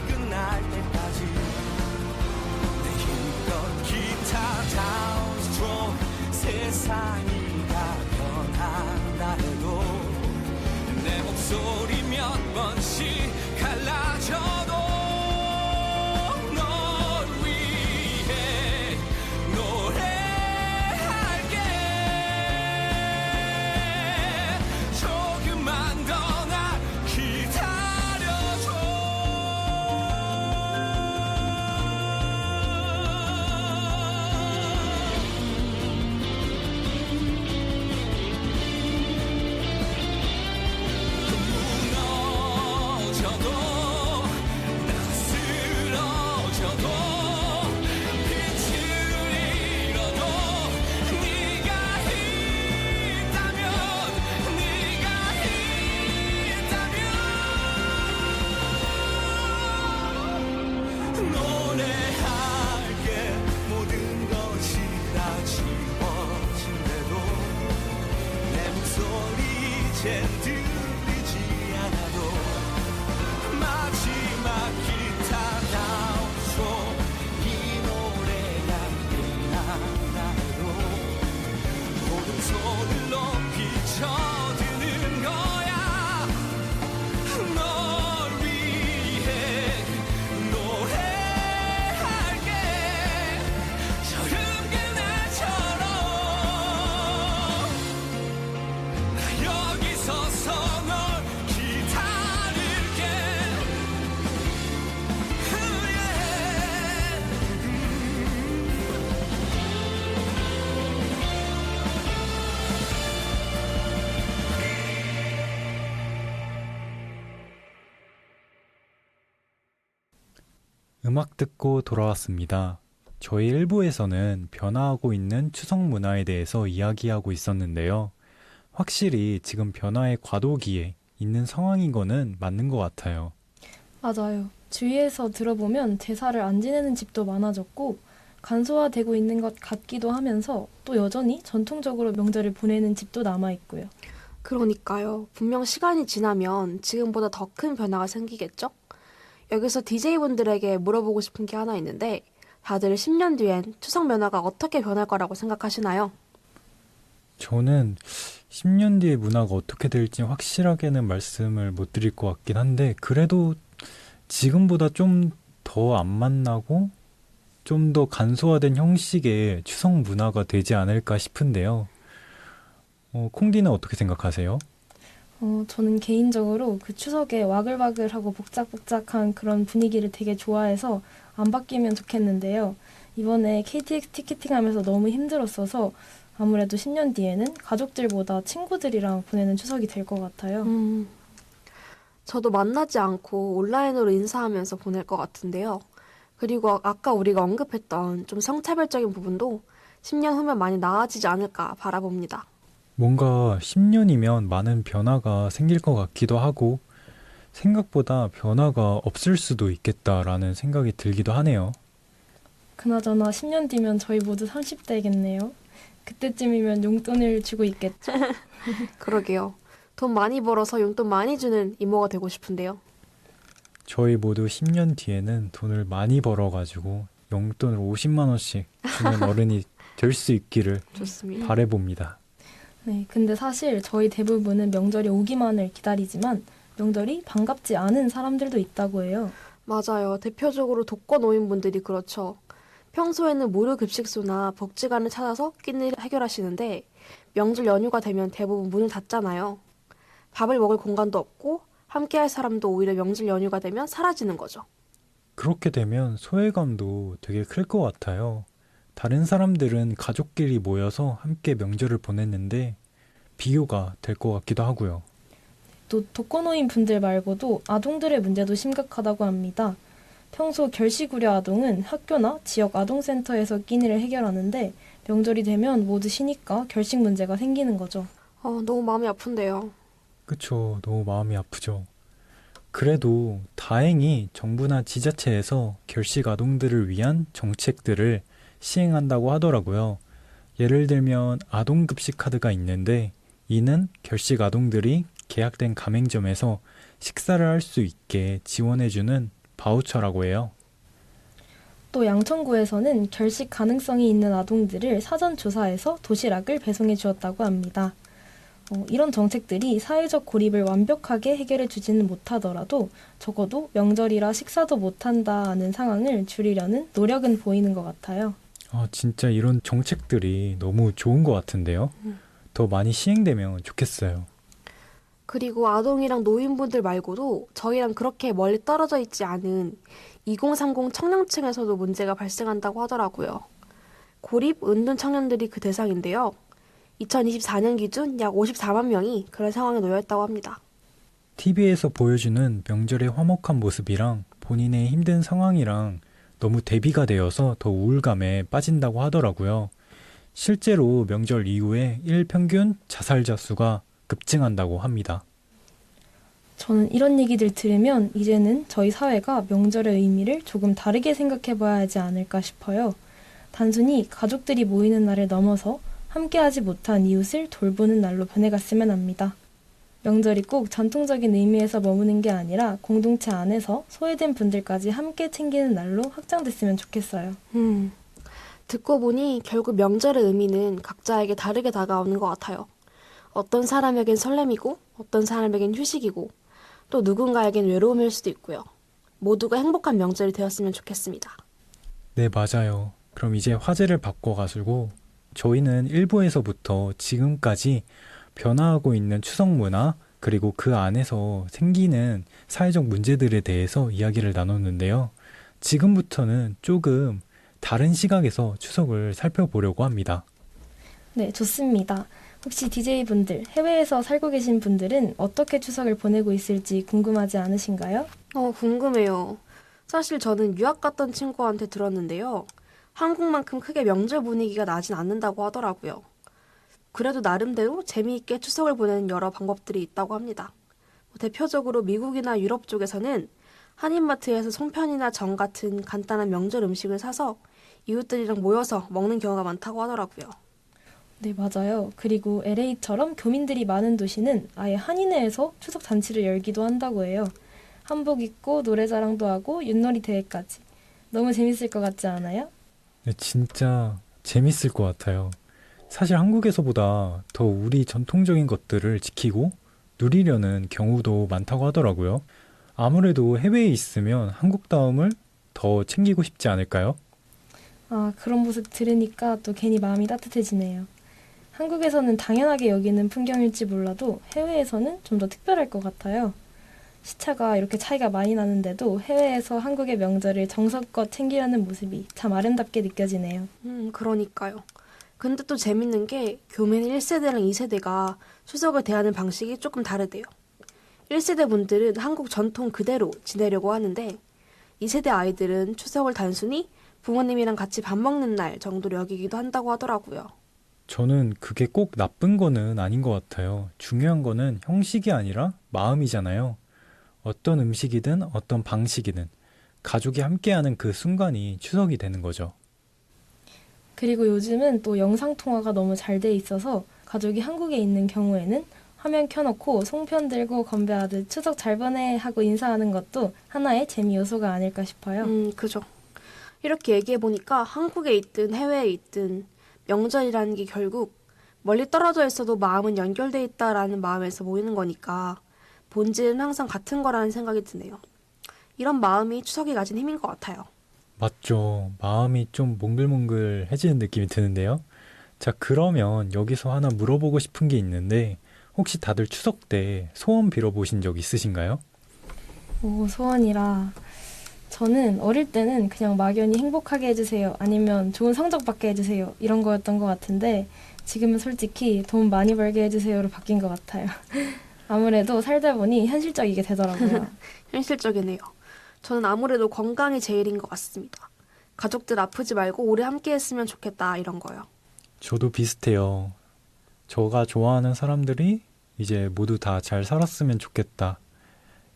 Speaker 2: 끝날 때까지 내 힘껏 기타 다운 스트로크 세상이 다 변한다 해도 내 목소리 몇 번씩 갈라져도 널 위해 노래할게. 조금만 더 날 기다려줘.
Speaker 3: 음악 듣고 돌아왔습니다. 저희 1부에서는 변화하고 있는 추석 문화에 대해서 이야기하고 있었는데요. 확실히 지금 변화의 과도기에 있는 상황인 거는 맞는 것 같아요.
Speaker 4: 맞아요. 주위에서 들어보면 제사를 안 지내는 집도 많아졌고 간소화되고 있는 것 같기도 하면서 또 여전히 전통적으로 명절을 보내는 집도 남아있고요.
Speaker 5: 그러니까요. 분명 시간이 지나면 지금보다 더 큰 변화가 생기겠죠? 여기서 DJ분들에게 물어보고 싶은 게 하나 있는데 다들 10년 뒤엔 추석 문화가 어떻게 변할 거라고 생각하시나요?
Speaker 3: 저는 10년 뒤의 문화가 어떻게 될지 확실하게는 말씀을 못 드릴 것 같긴 한데 그래도 지금보다 좀 더 안 만나고 좀 더 간소화된 형식의 추석 문화가 되지 않을까 싶은데요. 콩디는 어떻게 생각하세요?
Speaker 4: 저는 개인적으로 그 추석에 와글와글하고 복작복작한 그런 분위기를 되게 좋아해서 안 바뀌면 좋겠는데요. 이번에 KTX 티켓팅 하면서 너무 힘들었어서 아무래도 10년 뒤에는 가족들보다 친구들이랑 보내는 추석이 될 것 같아요.
Speaker 5: 저도 만나지 않고 온라인으로 인사하면서 보낼 것 같은데요. 그리고 아까 우리가 언급했던 좀 성차별적인 부분도 10년 후면 많이 나아지지 않을까 바라봅니다.
Speaker 3: 뭔가 10년이면 많은 변화가 생길 것 같기도 하고 생각보다 변화가 없을 수도 있겠다라는 생각이 들기도 하네요.
Speaker 4: 그나저나 10년 뒤면 저희 모두 30대겠네요. 그때쯤이면 용돈을 주고 있겠죠?
Speaker 5: 그러게요. 돈 많이 벌어서 용돈 많이 주는 이모가 되고 싶은데요.
Speaker 3: 저희 모두 10년 뒤에는 돈을 많이 벌어가지고 용돈을 50만 원씩 주는 어른이 될 수 있기를
Speaker 5: 좋습니다.
Speaker 3: 바라봅니다.
Speaker 4: 네, 근데 사실 저희 대부분은 명절이 오기만을 기다리지만 명절이 반갑지 않은 사람들도 있다고 해요.
Speaker 5: 맞아요. 대표적으로 독거노인분들이 그렇죠. 평소에는 무료 급식소나 복지관을 찾아서 끼니를 해결하시는데 명절 연휴가 되면 대부분 문을 닫잖아요. 밥을 먹을 공간도 없고 함께할 사람도 오히려 명절 연휴가 되면 사라지는 거죠.
Speaker 3: 그렇게 되면 소외감도 되게 클 것 같아요. 다른 사람들은 가족끼리 모여서 함께 명절을 보냈는데 비교가 될 것 같기도 하고요.
Speaker 4: 또 독거노인 분들 말고도 아동들의 문제도 심각하다고 합니다. 평소 결식우려 아동은 학교나 지역 아동센터에서 끼니를 해결하는데 명절이 되면 모두 쉬니까 결식 문제가 생기는 거죠.
Speaker 5: 너무 마음이 아픈데요.
Speaker 3: 그쵸. 너무 마음이 아프죠. 그래도 다행히 정부나 지자체에서 결식 아동들을 위한 정책들을 시행한다고 하더라고요. 예를 들면 아동급식 카드가 있는데 이는 결식 아동들이 계약된 가맹점에서 식사를 할 수 있게 지원해주는 바우처라고 해요.
Speaker 4: 또 양천구에서는 결식 가능성이 있는 아동들을 사전 조사해서 도시락을 배송해 주었다고 합니다. 이런 정책들이 사회적 고립을 완벽하게 해결해 주지는 못하더라도 적어도 명절이라 식사도 못한다는 상황을 줄이려는 노력은 보이는 것 같아요.
Speaker 3: 진짜 이런 정책들이 너무 좋은 것 같은데요. 더 많이 시행되면 좋겠어요.
Speaker 5: 그리고 아동이랑 노인분들 말고도 저희랑 그렇게 멀리 떨어져 있지 않은 2030 청년층에서도 문제가 발생한다고 하더라고요. 고립, 은둔 청년들이 그 대상인데요. 2024년 기준 약 54만 명이 그런 상황에 놓여 있다고 합니다.
Speaker 3: TV에서 보여주는 명절의 화목한 모습이랑 본인의 힘든 상황이랑 너무 대비가 되어서 더 우울감에 빠진다고 하더라고요. 실제로 명절 이후에 일평균 자살자 수가 급증한다고 합니다.
Speaker 4: 저는 이런 얘기들 들으면 이제는 저희 사회가 명절의 의미를 조금 다르게 생각해 봐야 하지 않을까 싶어요. 단순히 가족들이 모이는 날을 넘어서 함께하지 못한 이웃을 돌보는 날로 변해갔으면 합니다. 명절이 꼭 전통적인 의미에서 머무는 게 아니라 공동체 안에서 소외된 분들까지 함께 챙기는 날로 확장됐으면 좋겠어요.
Speaker 5: 듣고 보니 결국 명절의 의미는 각자에게 다르게 다가오는 것 같아요. 어떤 사람에겐 설렘이고 어떤 사람에겐 휴식이고 또 누군가에겐 외로움일 수도 있고요. 모두가 행복한 명절이 되었으면 좋겠습니다.
Speaker 3: 네, 맞아요. 그럼 이제 화제를 바꿔가지고 저희는 1부에서부터 지금까지 변화하고 있는 추석 문화 그리고 그 안에서 생기는 사회적 문제들에 대해서 이야기를 나눴는데요. 지금부터는 조금 다른 시각에서 추석을 살펴보려고 합니다.
Speaker 4: 네, 좋습니다. 혹시 DJ분들, 해외에서 살고 계신 분들은 어떻게 추석을 보내고 있을지 궁금하지 않으신가요?
Speaker 5: 궁금해요. 사실 저는 유학 갔던 친구한테 들었는데요. 한국만큼 크게 명절 분위기가 나진 않는다고 하더라고요. 그래도 나름대로 재미있게 추석을 보내는 여러 방법들이 있다고 합니다. 대표적으로 미국이나 유럽 쪽에서는 한인마트에서 송편이나 전 같은 간단한 명절 음식을 사서 이웃들이랑 모여서 먹는 경우가 많다고 하더라고요.
Speaker 4: 네, 맞아요. 그리고 LA처럼 교민들이 많은 도시는 아예 한인회에서 추석 잔치를 열기도 한다고 해요. 한복 입고 노래자랑도 하고 윷놀이 대회까지. 너무 재밌을 것 같지 않아요?
Speaker 3: 네, 진짜 재밌을 것 같아요. 사실 한국에서보다 더 우리 전통적인 것들을 지키고 누리려는 경우도 많다고 하더라고요. 아무래도 해외에 있으면 한국다움을 더 챙기고 싶지 않을까요?
Speaker 4: 아, 그런 모습 들으니까 또 괜히 마음이 따뜻해지네요. 한국에서는 당연하게 여기는 풍경일지 몰라도 해외에서는 좀 더 특별할 것 같아요. 시차가 이렇게 차이가 많이 나는데도 해외에서 한국의 명절을 정성껏 챙기려는 모습이 참 아름답게 느껴지네요.
Speaker 5: 그러니까요. 근데 또 재밌는 게 교민 1세대랑 2세대가 추석을 대하는 방식이 조금 다르대요. 1세대 분들은 한국 전통 그대로 지내려고 하는데 2세대 아이들은 추석을 단순히 부모님이랑 같이 밥 먹는 날 정도로 여기기도 한다고 하더라고요.
Speaker 3: 저는 그게 꼭 나쁜 거는 아닌 것 같아요. 중요한 거는 형식이 아니라 마음이잖아요. 어떤 음식이든 어떤 방식이든 가족이 함께하는 그 순간이 추석이 되는 거죠.
Speaker 4: 그리고 요즘은 또 영상통화가 너무 잘 돼 있어서 가족이 한국에 있는 경우에는 화면 켜놓고 송편 들고 건배하듯 추석 잘 보내 하고 인사하는 것도 하나의 재미 요소가 아닐까 싶어요.
Speaker 5: 그죠. 이렇게 얘기해보니까 한국에 있든 해외에 있든 명절이라는 게 결국 멀리 떨어져 있어도 마음은 연결돼 있다라는 마음에서 모이는 거니까 본질은 항상 같은 거라는 생각이 드네요. 이런 마음이 추석이 가진 힘인 것 같아요.
Speaker 3: 맞죠. 마음이 좀 몽글몽글해지는 느낌이 드는데요. 자, 그러면 여기서 하나 물어보고 싶은 게 있는데 혹시 다들 추석 때 소원 빌어보신 적 있으신가요?
Speaker 4: 오, 소원이라. 저는 어릴 때는 그냥 막연히 행복하게 해주세요. 아니면 좋은 성적 받게 해주세요. 이런 거였던 것 같은데 지금은 솔직히 돈 많이 벌게 해주세요로 바뀐 것 같아요. 아무래도 살다 보니 현실적이게 되더라고요.
Speaker 5: 현실적이네요. 저는 아무래도 건강이 제일인 것 같습니다. 가족들 아프지 말고 오래 함께 했으면 좋겠다 이런 거요.
Speaker 3: 저도 비슷해요. 저가 좋아하는 사람들이 이제 모두 다 잘 살았으면 좋겠다.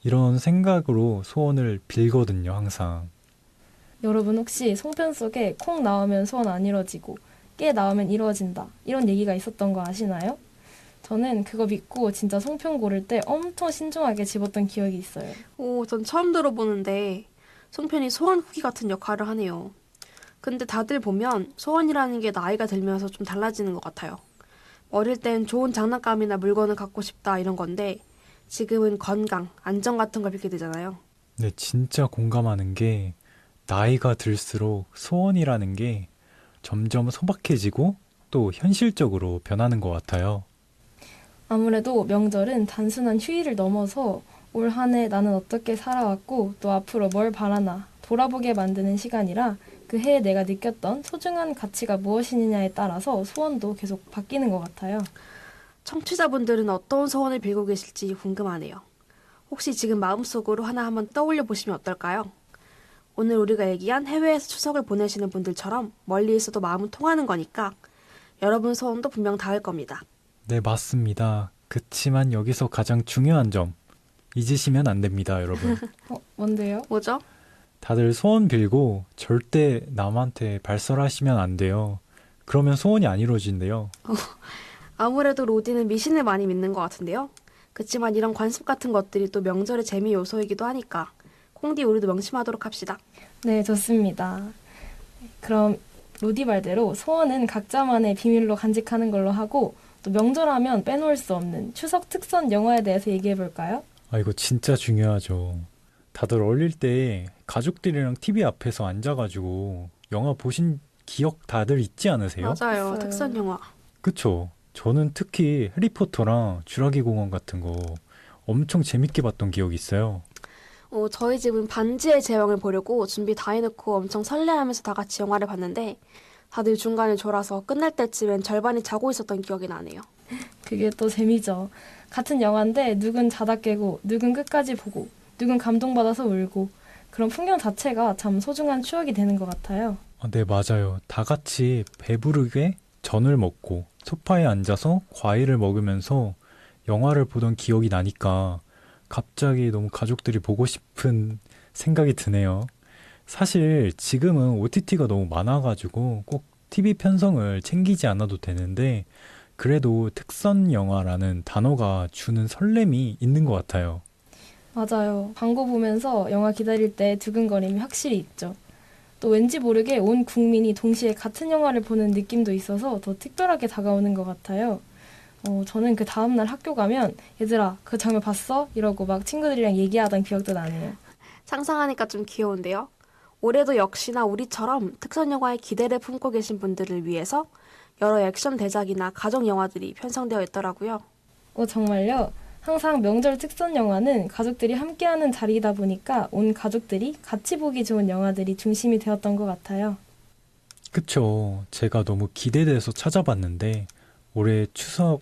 Speaker 3: 이런 생각으로 소원을 빌거든요, 항상.
Speaker 4: 여러분 혹시 송편 속에 콩 나오면 소원 안 이루어지고 깨 나오면 이루어진다. 이런 얘기가 있었던 거 아시나요? 저는 그거 믿고 진짜 송편 고를 때 엄청 신중하게 집었던 기억이 있어요.
Speaker 5: 오, 전 처음 들어보는데 송편이 소원 후기 같은 역할을 하네요. 근데 다들 보면 소원이라는 게 나이가 들면서 좀 달라지는 것 같아요. 어릴 땐 좋은 장난감이나 물건을 갖고 싶다 이런 건데 지금은 건강, 안정 같은 걸 빌게 되잖아요.
Speaker 3: 네, 진짜 공감하는 게 나이가 들수록 소원이라는 게 점점 소박해지고 또 현실적으로 변하는 것 같아요.
Speaker 4: 아무래도 명절은 단순한 휴일을 넘어서 올 한 해 나는 어떻게 살아왔고 또 앞으로 뭘 바라나 돌아보게 만드는 시간이라 그 해에 내가 느꼈던 소중한 가치가 무엇이냐에 따라서 소원도 계속 바뀌는 것 같아요.
Speaker 5: 청취자분들은 어떤 소원을 빌고 계실지 궁금하네요. 혹시 지금 마음속으로 하나 한번 떠올려 보시면 어떨까요? 오늘 우리가 얘기한 해외에서 추석을 보내시는 분들처럼 멀리 있어도 마음은 통하는 거니까 여러분 소원도 분명 닿을 겁니다.
Speaker 3: 네, 맞습니다. 그치만 여기서 가장 중요한 점 잊으시면 안 됩니다, 여러분.
Speaker 4: 뭔데요?
Speaker 5: 뭐죠?
Speaker 3: 다들 소원 빌고 절대 남한테 발설하시면 안 돼요. 그러면 소원이 안 이루어진대요.
Speaker 5: 아무래도 로디는 미신을 많이 믿는 것 같은데요. 그치만 이런 관습 같은 것들이 또 명절의 재미 요소이기도 하니까 콩디 우리도 명심하도록 합시다.
Speaker 4: 네, 좋습니다. 그럼 로디 말대로 소원은 각자만의 비밀로 간직하는 걸로 하고 또 명절하면 빼놓을 수 없는 추석 특선 영화에 대해서 얘기해 볼까요?
Speaker 3: 아, 이거 진짜 중요하죠. 다들 어릴 때 가족들이랑 TV 앞에서 앉아가지고 영화 보신 기억 다들 있지 않으세요?
Speaker 5: 맞아요.
Speaker 4: 있어요.
Speaker 5: 특선 영화.
Speaker 3: 그쵸? 저는 특히 해리포터랑 쥐라기 공원 같은 거 엄청 재밌게 봤던 기억이 있어요.
Speaker 5: 저희 집은 반지의 제왕을 보려고 준비 다 해놓고 엄청 설레하면서 다 같이 영화를 봤는데 다들 중간에 졸아서 끝날 때쯤엔 절반이 자고 있었던 기억이 나네요.
Speaker 4: 그게 또 재미죠. 같은 영화인데 누군 자다 깨고 누군 끝까지 보고 누군 감동받아서 울고 그런 풍경 자체가 참 소중한 추억이 되는 것 같아요.
Speaker 3: 네, 맞아요. 다 같이 배부르게 전을 먹고 소파에 앉아서 과일을 먹으면서 영화를 보던 기억이 나니까 갑자기 너무 가족들이 보고 싶은 생각이 드네요. 사실 지금은 OTT가 너무 많아가지고 꼭 TV 편성을 챙기지 않아도 되는데 그래도 특선 영화라는 단어가 주는 설렘이 있는 것 같아요.
Speaker 4: 맞아요. 광고 보면서 영화 기다릴 때 두근거림이 확실히 있죠. 또 왠지 모르게 온 국민이 동시에 같은 영화를 보는 느낌도 있어서 더 특별하게 다가오는 것 같아요. 저는 그 다음날 학교 가면 얘들아 그 장면 봤어? 이러고 막 친구들이랑 얘기하던 기억도 나네요.
Speaker 5: 상상하니까 좀 귀여운데요. 올해도 역시나 우리처럼 특선 영화에 기대를 품고 계신 분들을 위해서 여러 액션 대작이나 가족 영화들이 편성되어 있더라고요.
Speaker 4: 정말요? 항상 명절 특선 영화는 가족들이 함께하는 자리이다 보니까 온 가족들이 같이 보기 좋은 영화들이 중심이 되었던 것 같아요.
Speaker 3: 그쵸. 제가 너무 기대돼서 찾아봤는데 올해 추석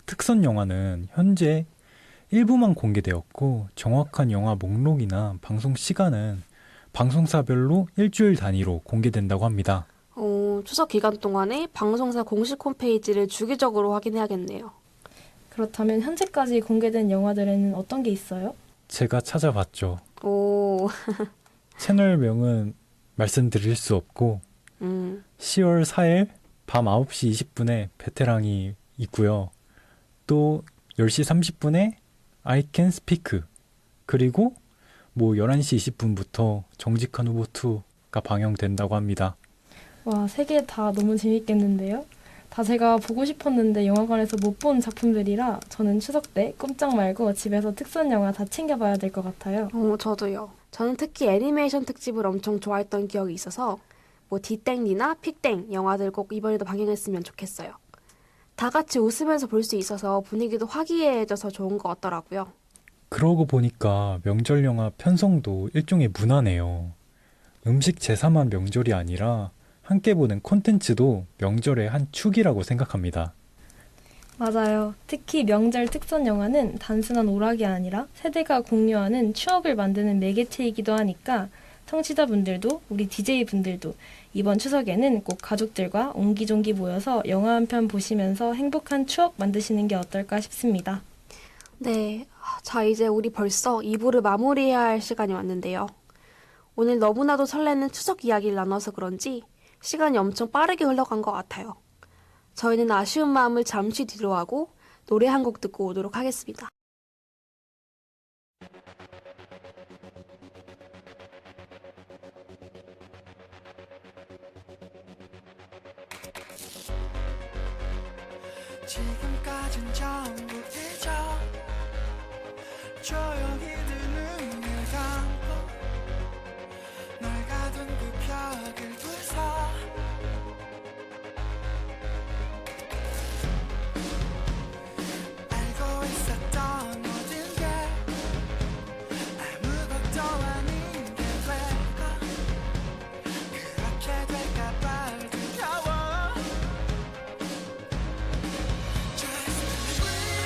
Speaker 3: 특선 영화는 현재 일부만 공개되었고 정확한 영화 목록이나 방송 시간은 방송사별로 일주일 단위로 공개된다고 합니다.
Speaker 5: 추석 기간 동안에 방송사 공식 홈페이지를 주기적으로 확인해야겠네요.
Speaker 4: 그렇다면 현재까지 공개된 영화들에는 어떤 게 있어요?
Speaker 3: 제가 찾아봤죠.
Speaker 5: 오,
Speaker 3: 채널명은 말씀드릴 수 없고 10월 4일 밤 9시 20분에 베테랑이 있고요. 또 10시 30분에 I Can Speak 그리고 11시 20분부터 정직한 후보 2가 방영된다고 합니다.
Speaker 4: 와, 세 개 다 너무 재밌겠는데요? 다 제가 보고 싶었는데 영화관에서 못 본 작품들이라 저는 추석 때 꼼짝 말고 집에서 특선 영화 다 챙겨봐야 될 것 같아요.
Speaker 5: 저도요. 저는 특히 애니메이션 특집을 엄청 좋아했던 기억이 있어서 뭐 디땡리나 픽땡 영화들 꼭 이번에도 방영했으면 좋겠어요. 다 같이 웃으면서 볼 수 있어서 분위기도 화기애애해져서 좋은 것 같더라고요.
Speaker 3: 그러고 보니까 명절 영화 편성도 일종의 문화네요. 음식 제사만 명절이 아니라 함께 보는 콘텐츠도 명절의 한 축이라고 생각합니다.
Speaker 4: 맞아요. 특히 명절 특선 영화는 단순한 오락이 아니라 세대가 공유하는 추억을 만드는 매개체이기도 하니까 청취자분들도 우리 DJ분들도 이번 추석에는 꼭 가족들과 옹기종기 모여서 영화 한 편 보시면서 행복한 추억 만드시는 게 어떨까 싶습니다.
Speaker 5: 네, 자 이제 우리 벌써 2부를 마무리해야 할 시간이 왔는데요. 오늘 너무나도 설레는 추석 이야기를 나눠서 그런지 시간이 엄청 빠르게 흘러간 것 같아요. 저희는 아쉬운 마음을 잠시 뒤로 하고 노래 한 곡 듣고 오도록 하겠습니다.
Speaker 2: 지금까진 전부 잊어 조용히 눈을 감고 널 가둔 그 벽을 부숴 알고 있었던 모든 게 아무것도 아닌 게 될까 그렇게 될까봐 두려워 Just breathe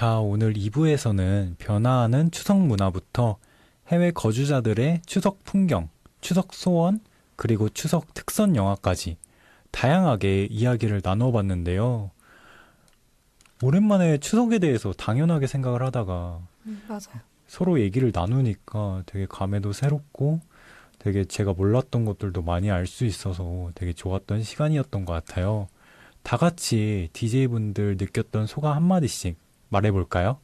Speaker 3: 자, 오늘 2부에서는 변화하는 추석 문화부터 해외 거주자들의 추석 풍경, 추석 소원, 그리고 추석 특선 영화까지 다양하게 이야기를 나눠봤는데요. 오랜만에 추석에 대해서 당연하게 생각을 하다가
Speaker 5: 맞아요.
Speaker 3: 서로 얘기를 나누니까 되게 감회도 새롭고 되게 제가 몰랐던 것들도 많이 알 수 있어서 되게 좋았던 시간이었던 것 같아요. 다 같이 DJ분들 느꼈던 소감 한마디씩 말해볼까요?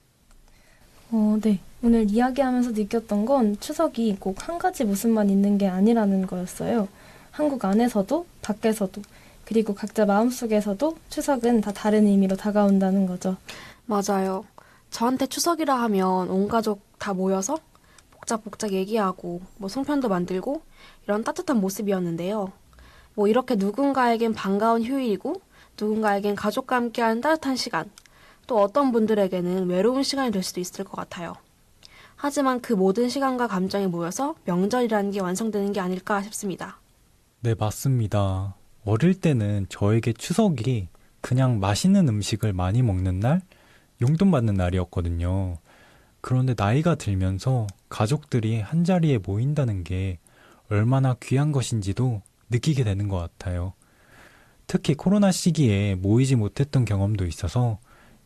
Speaker 4: 네. 오늘 이야기하면서 느꼈던 건 추석이 꼭 한 가지 모습만 있는 게 아니라는 거였어요. 한국 안에서도 밖에서도 그리고 각자 마음속에서도 추석은 다 다른 의미로 다가온다는 거죠.
Speaker 5: 맞아요. 저한테 추석이라 하면 온 가족 다 모여서 복작복작 얘기하고 뭐 송편도 만들고 이런 따뜻한 모습이었는데요. 뭐 이렇게 누군가에겐 반가운 휴일이고 누군가에겐 가족과 함께하는 따뜻한 시간, 또 어떤 분들에게는 외로운 시간이 될 수도 있을 것 같아요. 하지만 그 모든 시간과 감정이 모여서 명절이라는 게 완성되는 게 아닐까 싶습니다.
Speaker 3: 네, 맞습니다. 어릴 때는 저에게 추석이 그냥 맛있는 음식을 많이 먹는 날, 용돈 받는 날이었거든요. 그런데 나이가 들면서 가족들이 한자리에 모인다는 게 얼마나 귀한 것인지도 느끼게 되는 것 같아요. 특히 코로나 시기에 모이지 못했던 경험도 있어서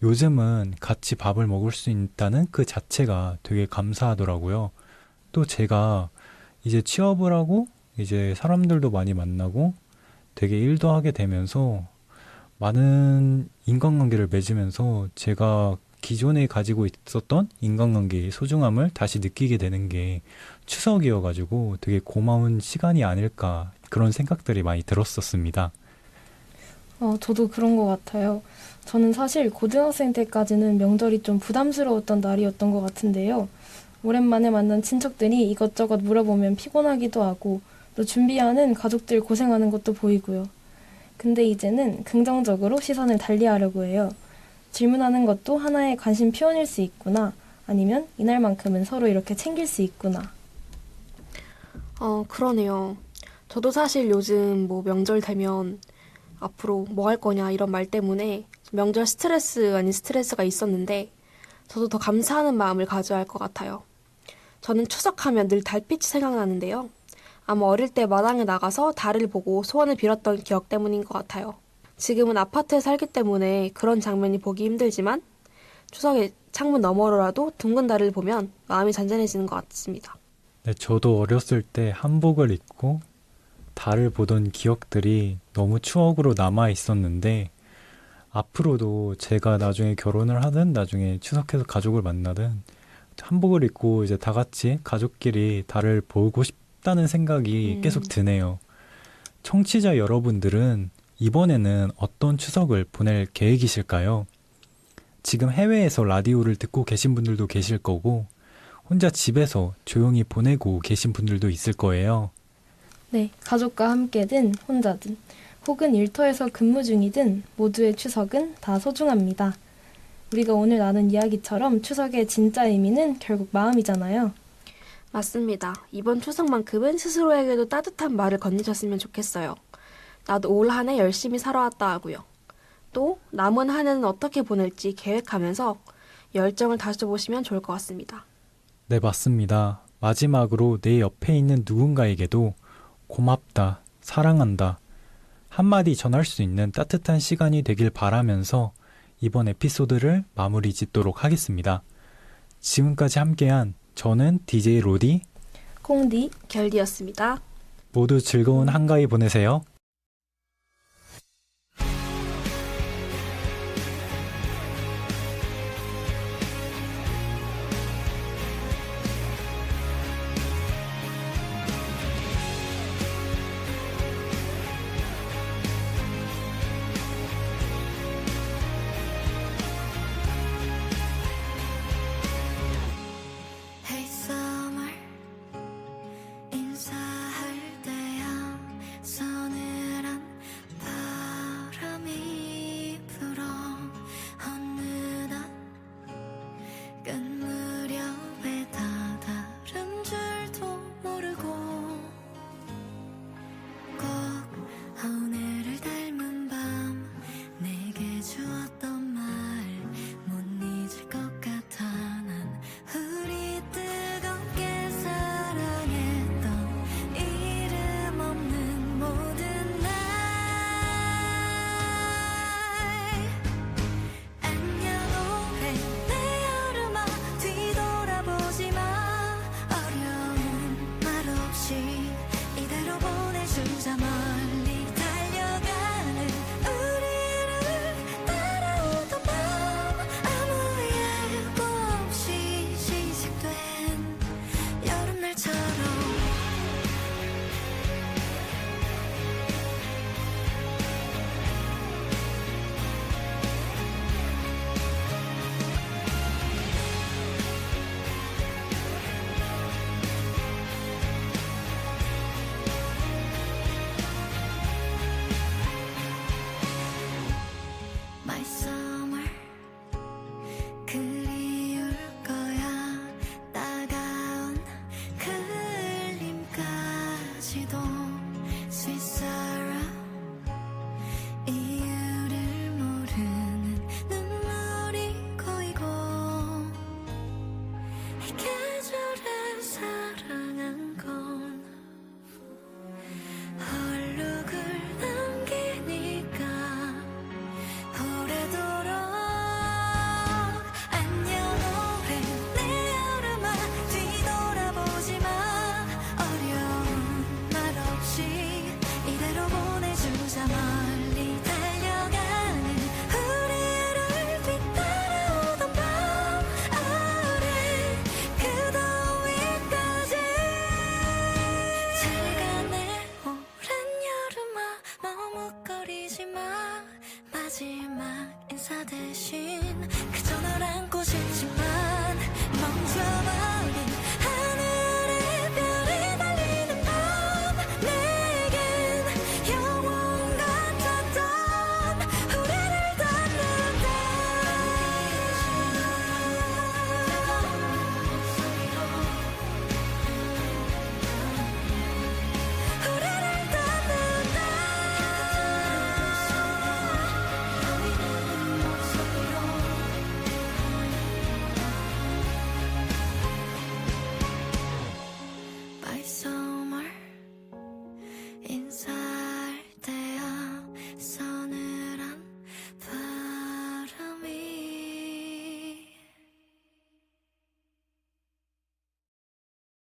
Speaker 3: 요즘은 같이 밥을 먹을 수 있다는 그 자체가 되게 감사하더라고요. 또 제가 이제 취업을 하고 이제 사람들도 많이 만나고 되게 일도 하게 되면서 많은 인간관계를 맺으면서 제가 기존에 가지고 있었던 인간관계의 소중함을 다시 느끼게 되는 게 추석이어가지고 되게 고마운 시간이 아닐까 그런 생각들이 많이 들었었습니다.
Speaker 4: 저도 그런 것 같아요. 저는 사실 고등학생 때까지는 명절이 좀 부담스러웠던 날이었던 것 같은데요. 오랜만에 만난 친척들이 이것저것 물어보면 피곤하기도 하고 또 준비하는 가족들 고생하는 것도 보이고요. 근데 이제는 긍정적으로 시선을 달리하려고 해요. 질문하는 것도 하나의 관심 표현일 수 있구나. 아니면 이날만큼은 서로 이렇게 챙길 수 있구나.
Speaker 5: 그러네요. 저도 사실 요즘 뭐 명절 되면 앞으로 뭐 할 거냐 이런 말 때문에 명절 스트레스 아닌 스트레스가 있었는데 저도 더 감사하는 마음을 가져야 할 것 같아요. 저는 추석하면 늘 달빛이 생각나는데요. 아마 어릴 때 마당에 나가서 달을 보고 소원을 빌었던 기억 때문인 것 같아요. 지금은 아파트에 살기 때문에 그런 장면이 보기 힘들지만 추석에 창문 너머로라도 둥근 달을 보면 마음이 잔잔해지는 것 같습니다.
Speaker 3: 네, 저도 어렸을 때 한복을 입고 달을 보던 기억들이 너무 추억으로 남아 있었는데 앞으로도 제가 나중에 결혼을 하든 나중에 추석해서 가족을 만나든 한복을 입고 이제 다 같이 가족끼리 달을 보고 싶다는 생각이 계속 드네요. 청취자 여러분들은 이번에는 어떤 추석을 보낼 계획이실까요? 지금 해외에서 라디오를 듣고 계신 분들도 계실 거고 혼자 집에서 조용히 보내고 계신 분들도 있을 거예요.
Speaker 4: 네, 가족과 함께든 혼자든 혹은 일터에서 근무 중이든 모두의 추석은 다 소중합니다. 우리가 오늘 나눈 이야기처럼 추석의 진짜 의미는 결국 마음이잖아요.
Speaker 5: 맞습니다. 이번 추석만큼은 스스로에게도 따뜻한 말을 건네셨으면 좋겠어요. 나도 올 한 해 열심히 살아왔다 하고요. 또 남은 한 해는 어떻게 보낼지 계획하면서 열정을 다져보시면 좋을 것 같습니다.
Speaker 3: 네, 맞습니다. 마지막으로 내 옆에 있는 누군가에게도 고맙다, 사랑한다 한마디 전할 수 있는 따뜻한 시간이 되길 바라면서 이번 에피소드를 마무리 짓도록 하겠습니다. 지금까지 함께한 저는 DJ 로디,
Speaker 4: 콩디,
Speaker 5: 결디였습니다.
Speaker 3: 모두 즐거운 한가위 보내세요.
Speaker 1: Hey summer 인사할 때야 손을 있어